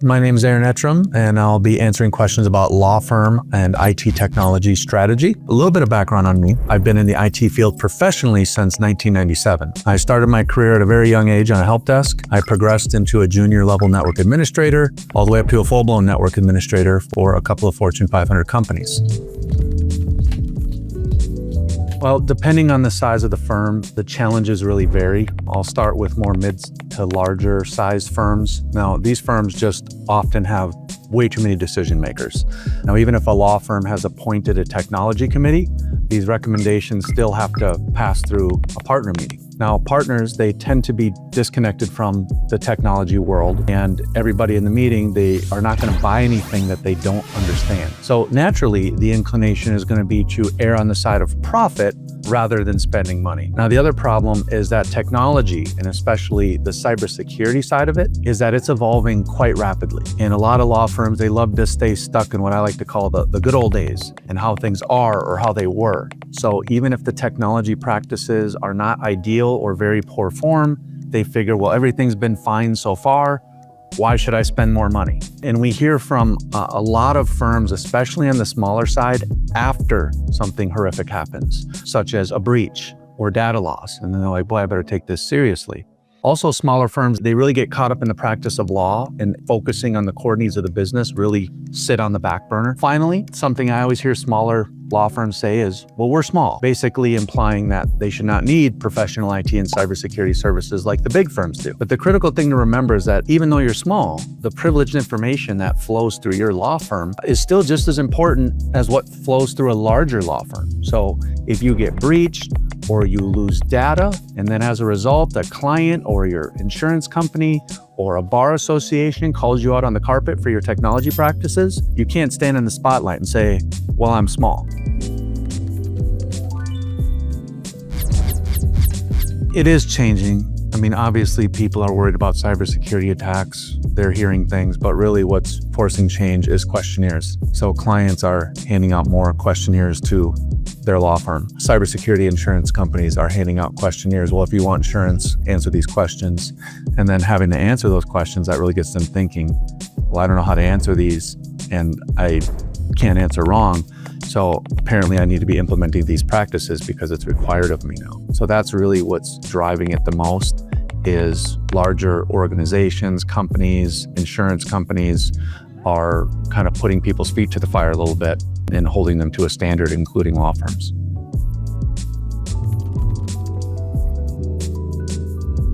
My name is Aaron Ettram, and I'll be answering questions about law firm and IT technology strategy. A little bit of background on me. I've been in the IT field professionally since 1997. I started my career at a very young age on a help desk. I progressed into a junior level network administrator, all the way up to a full-blown network administrator for a couple of Fortune 500 companies. Well, depending on the size of the firm, the challenges really vary. I'll start with more mid to larger size firms. Now, these firms just often have way too many decision makers. Now, even if a law firm has appointed a technology committee, these recommendations still have to pass through a partner meeting. Now, partners, they tend to be disconnected from the technology world, and everybody in the meeting, they are not going to buy anything that they don't understand. So naturally, the inclination is going to be to err on the side of profit rather than spending money. Now, the other problem is that technology, and especially the cybersecurity side of it, is that it's evolving quite rapidly. And a lot of law firms, they love to stay stuck in what I like to call the good old days and how things are or how they were. So even if the technology practices are not ideal or very poor form, they figure, well, everything's been fine so far. Why should I spend more money? And we hear from a lot of firms, especially on the smaller side, after something horrific happens, such as a breach or data loss. And then they're like, boy, I better take this seriously. Also, smaller firms, they really get caught up in the practice of law, and focusing on the core needs of the business really sit on the back burner. Finally, something I always hear smaller law firms say is, well, we're small, basically implying that they should not need professional IT and cybersecurity services like the big firms do. But the critical thing to remember is that even though you're small, the privileged information that flows through your law firm is still just as important as what flows through a larger law firm. So if you get breached, or you lose data, and then as a result, a client or your insurance company or a bar association calls you out on the carpet for your technology practices, you can't stand in the spotlight and say, well, I'm small. It is changing. I mean, obviously people are worried about cybersecurity attacks. They're hearing things, but really what's forcing change is questionnaires. So clients are handing out more questionnaires to their law firm. Cybersecurity insurance companies are handing out questionnaires. Well, if you want insurance, answer these questions. And then having to answer those questions, that really gets them thinking, well, I don't know how to answer these, and I can't answer wrong. So apparently I need to be implementing these practices because it's required of me now. So that's really what's driving it the most, is larger organizations, companies, insurance companies are kind of putting people's feet to the fire a little bit and holding them to a standard, including law firms.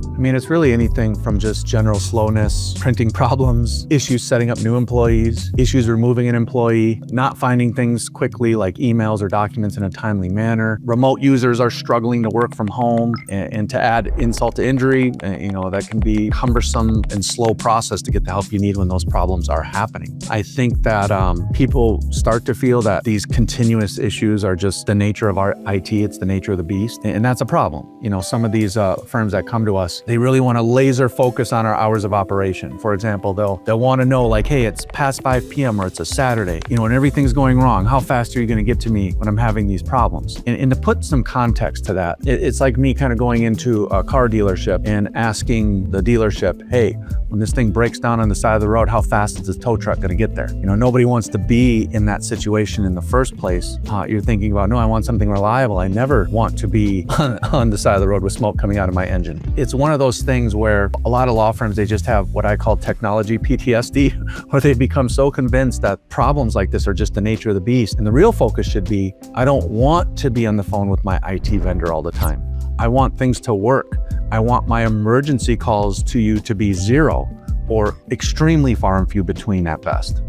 I mean, it's really anything from just general slowness, printing problems, issues setting up new employees, issues removing an employee, not finding things quickly like emails or documents in a timely manner. Remote users are struggling to work from home, and to add insult to injury, that can be cumbersome and slow process to get the help you need when those problems are happening. I think that people start to feel that these continuous issues are just the nature of our IT, it's the nature of the beast, and that's a problem. Some of these firms that come to us, they really want to laser focus on our hours of operation. For example, they'll want to know, like, hey, it's past 5 p.m. or it's a Saturday, and everything's going wrong. How fast are you going to get to me when I'm having these problems? And to put some context to that, it's like me kind of going into a car dealership and asking the dealership, hey, when this thing breaks down on the side of the road, how fast is this tow truck going to get there? Nobody wants to be in that situation in the first place. You're thinking about, no, I want something reliable. I never want to be on the side of the road with smoke coming out of my engine. It's one of those things where a lot of law firms, they just have what I call technology PTSD, where they become so convinced that problems like this are just the nature of the beast. And the real focus should be, I don't want to be on the phone with my IT vendor all the time. I want things to work. I want my emergency calls to you to be zero or extremely far and few between at best.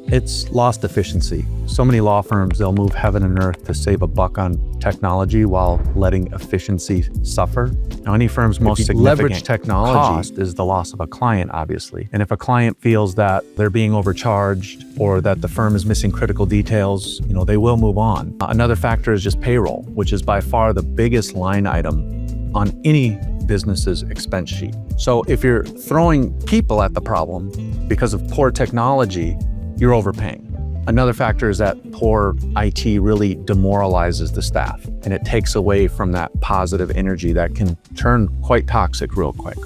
It's lost efficiency. So many law firms, they'll move heaven and earth to save a buck on technology while letting efficiency suffer. Now, any firm's most significant technology cost is the loss of a client, obviously. And if a client feels that they're being overcharged or that the firm is missing critical details, they will move on. Another factor is just payroll, which is by far the biggest line item on any business's expense sheet. So if you're throwing people at the problem because of poor technology, you're overpaying. Another factor is that poor IT really demoralizes the staff, and it takes away from that positive energy that can turn quite toxic real quick.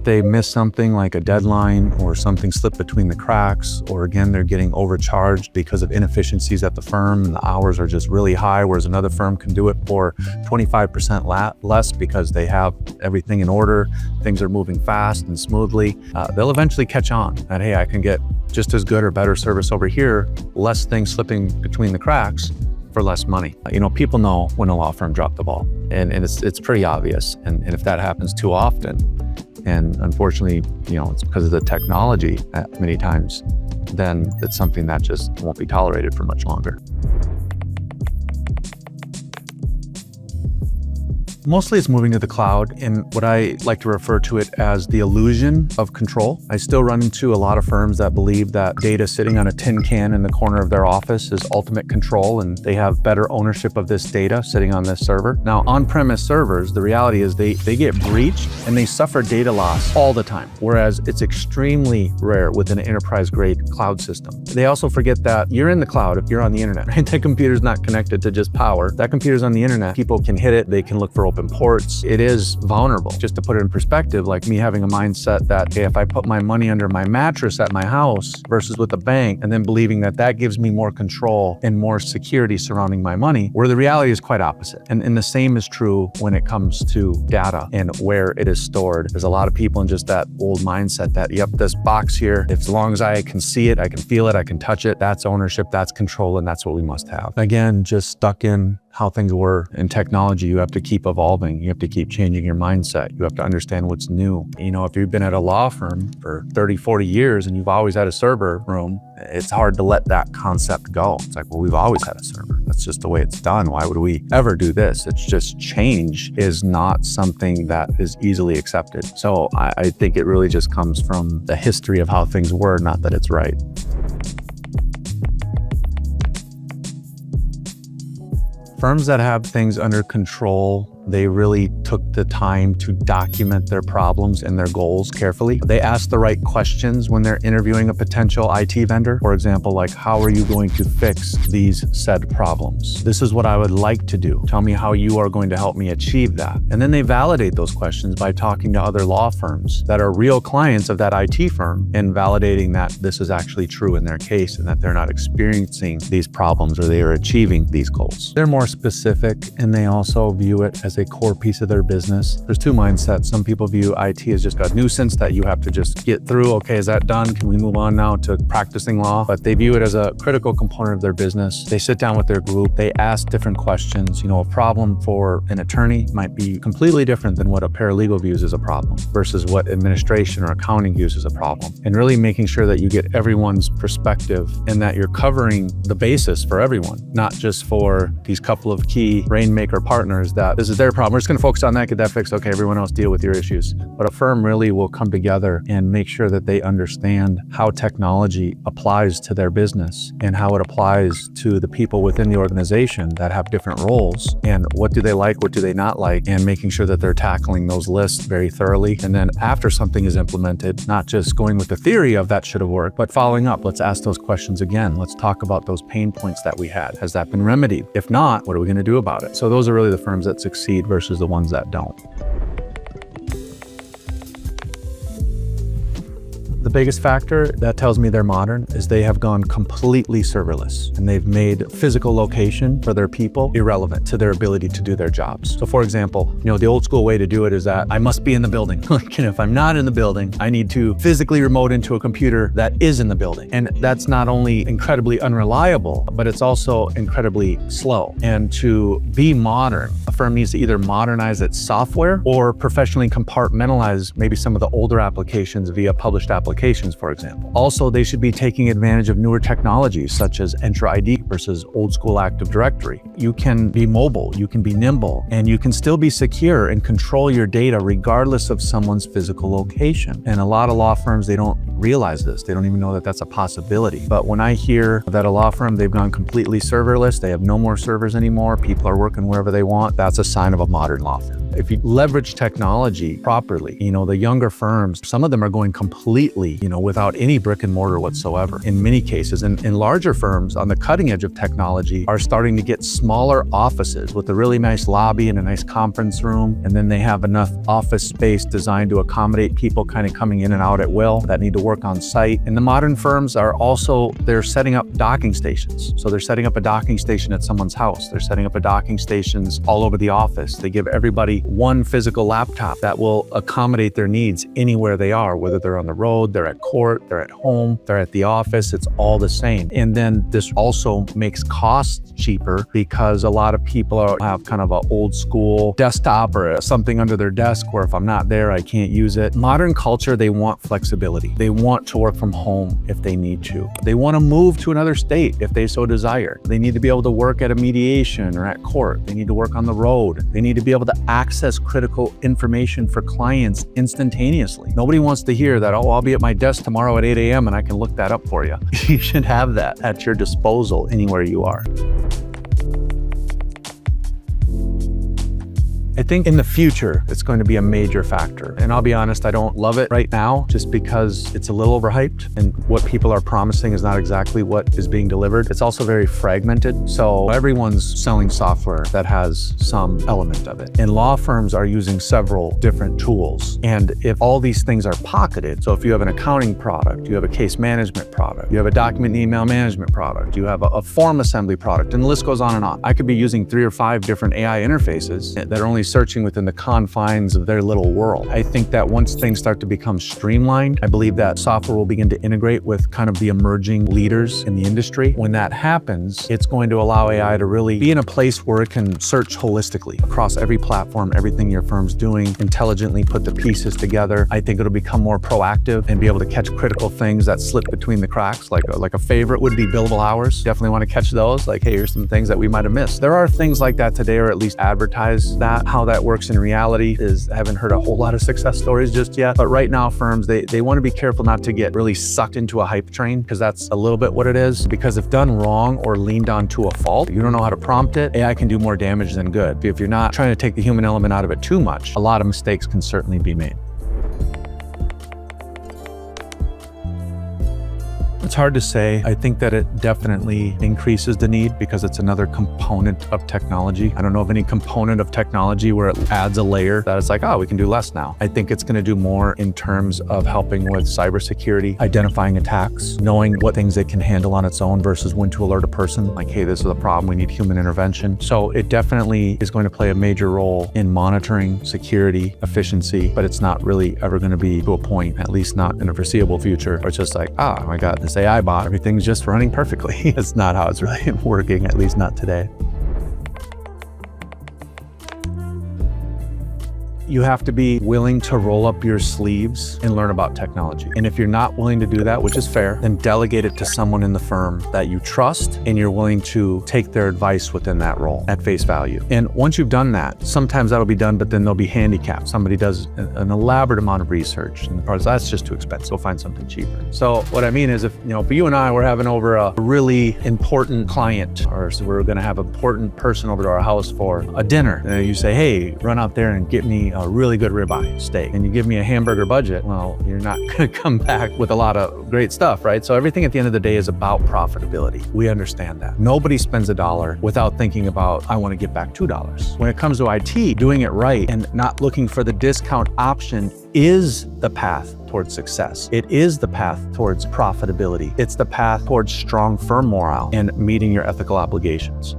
They miss something like a deadline or something slipped between the cracks, or again, they're getting overcharged because of inefficiencies at the firm and the hours are just really high, whereas another firm can do it for 25% less because they have everything in order, things are moving fast and smoothly. They'll eventually catch on that, hey, I can get just as good or better service over here, less things slipping between the cracks for less money. People know when a law firm dropped the ball, and it's pretty obvious. And if that happens too often, and unfortunately, it's because of the technology many times, then it's something that just won't be tolerated for much longer. Mostly it's moving to the cloud, and what I like to refer to it as the illusion of control. I still run into a lot of firms that believe that data sitting on a tin can in the corner of their office is ultimate control, and they have better ownership of this data sitting on this server. Now, on-premise servers, the reality is they get breached and they suffer data loss all the time, whereas it's extremely rare with an enterprise-grade cloud system. They also forget that you're in the cloud if you're on the internet, right? That computer's not connected to just power. That computer's on the internet. People can hit it, they can look for open ports. It is vulnerable. Just to put it in perspective, like me having a mindset that, hey, if I put my money under my mattress at my house versus with a bank, and then believing that that gives me more control and more security surrounding my money, where the reality is quite opposite. And the same is true when it comes to data and where it is stored. There's a lot of people in just that old mindset that, yep, this box here, as long as I can see it, I can feel it, I can touch it, that's ownership, that's control, and that's what we must have. Again, just stuck in how things were in technology. You have to keep evolving. You have to keep changing your mindset. You have to understand what's new. If you've been at a law firm for 30, 40 years and you've always had a server room, it's hard to let that concept go. It's like, well, we've always had a server. That's just the way it's done. Why would we ever do this? It's just change is not something that is easily accepted. So I think it really just comes from the history of how things were, not that it's right. Firms that have things under control, they really took the time to document their problems and their goals carefully. They ask the right questions when they're interviewing a potential IT vendor. For example, like, how are you going to fix these said problems? This is what I would like to do. Tell me how you are going to help me achieve that. And then they validate those questions by talking to other law firms that are real clients of that IT firm and validating that this is actually true in their case and that they're not experiencing these problems or they are achieving these goals. They're more specific, and they also view it as a core piece of their business. There's two mindsets. Some people view IT as just a nuisance that you have to just get through. Okay, is that done? Can we move on now to practicing law? But they view it as a critical component of their business. They sit down with their group. They ask different questions. A problem for an attorney might be completely different than what a paralegal views as a problem versus what administration or accounting views as a problem. And really making sure that you get everyone's perspective and that you're covering the basis for everyone, not just for these couple of key rainmaker partners that this is their problem. We're just going to focus on that, get that fixed. Okay, everyone else deal with your issues. But a firm really will come together and make sure that they understand how technology applies to their business and how it applies to the people within the organization that have different roles, and what do they like, what do they not like, and making sure that they're tackling those lists very thoroughly. And then after something is implemented, not just going with the theory of that should have worked, but following up. Let's ask those questions again. Let's talk about those pain points that we had. Has that been remedied? If not, what are we going to do about it? So those are really the firms that succeed versus the ones that don't. The biggest factor that tells me they're modern is they have gone completely serverless, and they've made physical location for their people irrelevant to their ability to do their jobs. So for example, the old school way to do it is that I must be in the building. If I'm not in the building, I need to physically remote into a computer that is in the building. And that's not only incredibly unreliable, but it's also incredibly slow. And to be modern, a firm needs to either modernize its software or professionally compartmentalize maybe some of the older applications via published applications, for example. Also, they should be taking advantage of newer technologies such as Entra ID versus old school Active Directory. You can be mobile, you can be nimble, and you can still be secure and control your data regardless of someone's physical location. And a lot of law firms, they don't realize this. They don't even know that that's a possibility. But when I hear that a law firm, they've gone completely serverless, they have no more servers anymore, people are working wherever they want, that's a sign of a modern law firm. if you leverage technology properly, the younger firms, some of them are going completely, without any brick and mortar whatsoever in many cases. And larger firms on the cutting edge of technology are starting to get smaller offices with a really nice lobby and a nice conference room. And then they have enough office space designed to accommodate people kind of coming in and out at will that need to work on site. And the modern firms are also, they're setting up docking stations. So they're setting up a docking station at someone's house. They're setting up a docking stations all over the office. They give everybody one physical laptop that will accommodate their needs anywhere they are, whether they're on the road, they're at court, they're at home, they're at the office, it's all the same. And then this also makes costs cheaper because a lot of people have kind of an old school desktop or something under their desk where if I'm not there, I can't use it. Modern culture, they want flexibility. They want to work from home if they need to. They want to move to another state if they so desire. They need to be able to work at a mediation or at court. They need to work on the road. They need to be able to access critical information for clients instantaneously. Nobody wants to hear that, oh, I'll be at my desk tomorrow at 8 a.m. and I can look that up for you. You should have that at your disposal anywhere you are. I think in the future, it's going to be a major factor. And I'll be honest, I don't love it right now just because it's a little overhyped and what people are promising is not exactly what is being delivered. It's also very fragmented. So everyone's selling software that has some element of it. And law firms are using several different tools. And if all these things are pocketed, so if you have an accounting product, you have a case management product, you have a document and email management product, you have a form assembly product, and the list goes on and on. I could be using 3 or 5 different AI interfaces that are only searching within the confines of their little world. I think that once things start to become streamlined, I believe that software will begin to integrate with kind of the emerging leaders in the industry. When that happens, it's going to allow AI to really be in a place where it can search holistically across every platform, everything your firm's doing, intelligently put the pieces together. I think it'll become more proactive and be able to catch critical things that slip between the cracks. Like a favorite would be billable hours. Definitely want to catch those. Like, hey, here's some things that we might have missed. There are things like that today, or at least advertise that. How that works in reality is, I haven't heard a whole lot of success stories just yet. But right now, firms, they want to be careful not to get really sucked into a hype train, because that's a little bit what it is. Because if done wrong or leaned onto a fault, you don't know how to prompt it, AI can do more damage than good. If you're not trying to take the human element out of it too much, a lot of mistakes can certainly be made. It's hard to say. I think that it definitely increases the need because it's another component of technology. I don't know of any component of technology where it adds a layer that it's like, oh, we can do less now. I think it's going to do more in terms of helping with cybersecurity, identifying attacks, knowing what things it can handle on its own versus when to alert a person. Like, hey, this is a problem, we need human intervention. So it definitely is going to play a major role in monitoring security, efficiency, but it's not really ever going to be to a point, at least not in the foreseeable future, where it's just like, oh my God, this AI bot, everything's just running perfectly. That's not how it's really working, at least not today. You have to be willing to roll up your sleeves and learn about technology. And if you're not willing to do that, which is fair, then delegate it to someone in the firm that you trust and you're willing to take their advice within that role at face value. And once you've done that, sometimes that'll be done, but then they'll be handicapped. Somebody does an elaborate amount of research and the part is, that's just too expensive. We'll find something cheaper. So what I mean is if you and I were having over a really important client, or so we're gonna have an important person over to our house for a dinner, and you say, hey, run out there and get me a really good ribeye steak, and you give me a hamburger budget, well, you're not gonna come back with a lot of great stuff, right? So everything at the end of the day is about profitability. We understand that. Nobody spends $1 without thinking about, I wanna get back $2. When it comes to IT, doing it right and not looking for the discount option is the path towards success. It is the path towards profitability. It's the path towards strong firm morale and meeting your ethical obligations.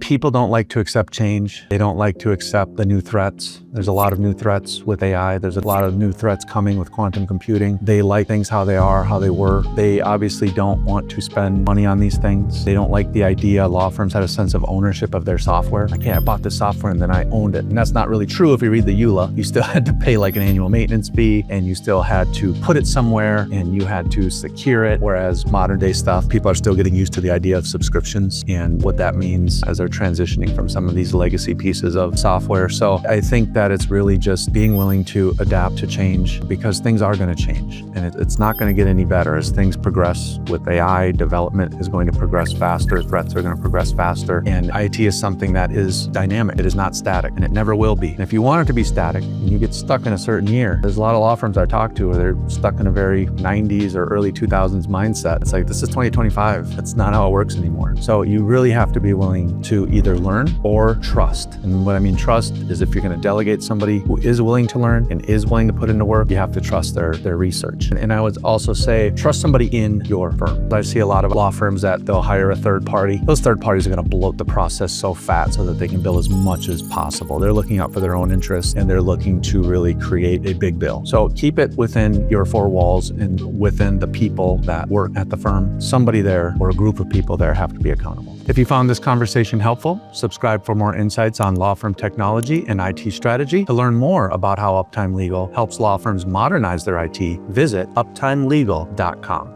People don't like to accept change. They don't like to accept the new threats. There's a lot of new threats with AI. There's a lot of new threats coming with quantum computing. They like things how they are, how they were. They obviously don't want to spend money on these things. They don't like the idea law firms had a sense of ownership of their software. Like, yeah, I bought this software and then I owned it. And that's not really true if you read the EULA. You still had to pay like an annual maintenance fee, and you still had to put it somewhere, and you had to secure it. Whereas modern day stuff, people are still getting used to the idea of subscriptions and what that means as they're transitioning from some of these legacy pieces of software. So I think that it's really just being willing to adapt to change, because things are going to change, and it's not going to get any better as things progress. With AI, development is going to progress faster, threats are going to progress faster, and IT is something that is dynamic. It is not static, and it never will be. And if you want it to be static and you get stuck in a certain year, there's a lot of law firms I talk to where they're stuck in a very 90s or early 2000s mindset. It's like, this is 2025. That's not how it works anymore. So you really have to be willing to either learn or trust. And what I mean trust is, if you're going to delegate somebody who is willing to learn and is willing to put into work, you have to trust their research. And I would also say, trust somebody in your firm. I see a lot of law firms that they'll hire a third party. Those third parties are going to bloat the process so fat so that they can bill as much as possible. They're looking out for their own interests, and they're looking to really create a big bill. So keep it within your four walls and within the people that work at the firm. Somebody there or a group of people there have to be accountable. If you found this conversation helpful, subscribe for more insights on law firm technology and IT strategy. To learn more about how Uptime Legal helps law firms modernize their IT, visit uptimelegal.com.